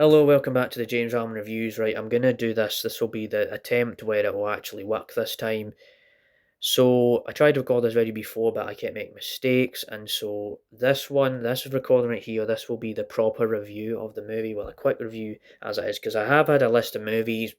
Hello, welcome back to the James Ramen Reviews. Right, I'm gonna do this. This will be the attempt where it will actually work this time. So I tried to record this video before, but I kept making mistakes, and so this recording right here, this will be the proper review of the movie. Well, a quick review as it is, because I have had a list of movies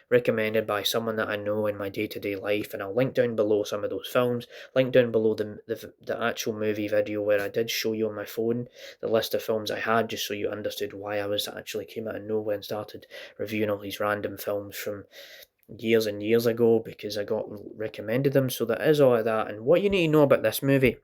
recommended by someone that I know in my day-to-day life, and I'll link down below some of those films. Link down below the actual movie video where I did show you on my phone the list of films I had, just so you understood why I was actually came out of nowhere and started reviewing all these random films from years and years ago because I got recommended them. So that is all of that. And what you need to know about this movie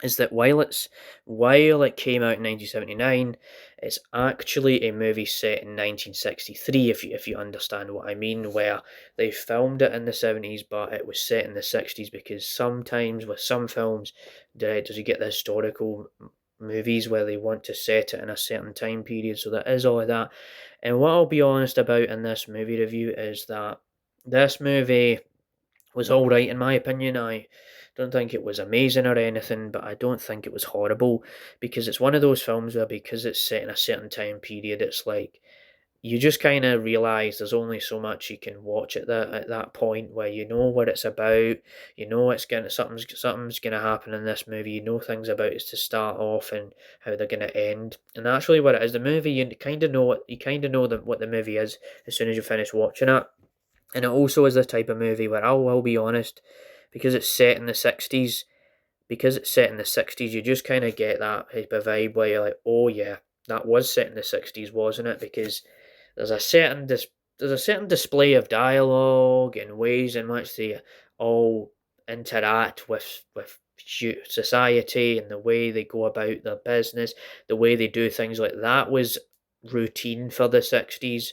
is that while it came out in 1979, it's actually a movie set in 1963. If you understand what I mean, where they filmed it in the 70s, but it was set in the 60s because sometimes with some films, directors you get the historical movies where they want to set it in a certain time period. So that is all of that. And what I'll be honest about in this movie review is that this movie was all right in my opinion. I don't think it was amazing or anything, but I don't think it was horrible because it's one of those films where because it's set in a certain time period, it's like you just kind of realize there's only so much you can watch at that point where you know what it's about, you know it's gonna something's gonna happen in this movie, you know things about it to start off and how they're gonna end, and that's really what it is. The movie you kind of know what the movie is as soon as you finish watching it. And it also is the type of movie where I will be honest, because it's set in the 60s, you just kind of get that type of vibe where you're like, oh yeah, that was set in the 60s, wasn't it? Because there's a certain there's a certain display of dialogue and ways in which they all interact with society and the way they go about their business, the way they do things like that was routine for the 60s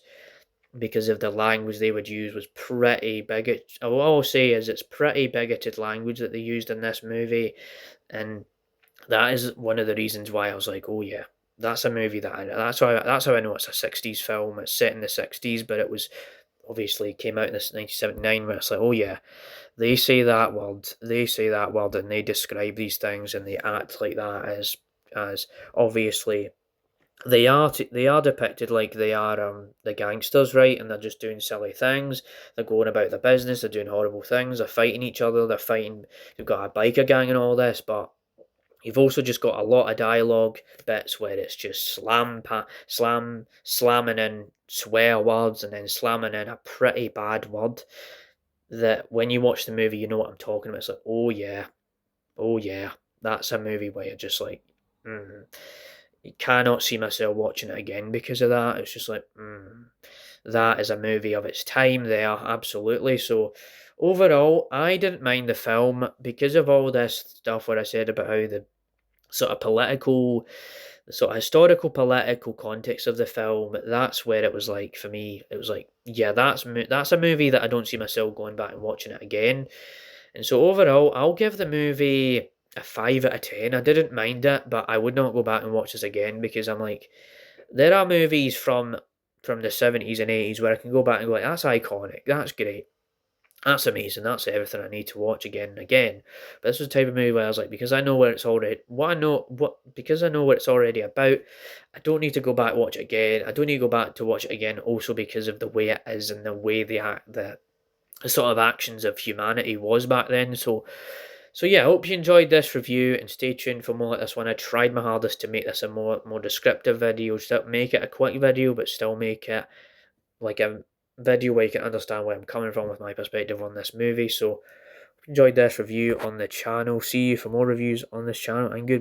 because of the language they would use was pretty bigot. All I'll say is it's pretty bigoted language that they used in this movie, and that is one of the reasons why I was like, oh yeah, that's a movie that's how I know it's a 60s film. It's set in the 60s, but it was obviously came out in this 1979 where it's like, oh yeah, they say that word and they describe these things and they act like that as obviously they are depicted like they are the gangsters, right? And they're just doing silly things. They're going about their business. They're doing horrible things. They're fighting each other. They're fighting. You've got a biker gang and all this, but you've also just got a lot of dialogue bits where it's just slamming in swear words and then slamming in a pretty bad word. That when you watch the movie, you know what I'm talking about. It's like, oh yeah, that's a movie where you're just like, mm. You cannot see myself watching it again because of that. It's just like, that is a movie of its time there, absolutely. So, overall, I didn't mind the film because of all this stuff where I said about how sort of the sort of historical political context of the film. That's where it was like for me. It was like, yeah, that's a movie that I don't see myself going back and watching it again. And so overall, I'll give the movie a 5 out of 10. I didn't mind it, but I would not go back and watch this again because I'm like, there are movies from the 70s and 80s where I can go back and go like, that's iconic, that's great, that's amazing, that's everything I need to watch again and again. But this was the type of movie where I was like, because I know where it's already because I know what it's already about, I don't need to go back and watch it again. I don't need to go back to watch it again also because of the way it is and the way the sort of actions of humanity was back then. So yeah, I hope you enjoyed this review and stay tuned for more like this one. I tried my hardest to make this a more descriptive video, still make it a quick video, but still make it like a video where you can understand where I'm coming from with my perspective on this movie. So, if you enjoyed this review on the channel. See you for more reviews on this channel, and good.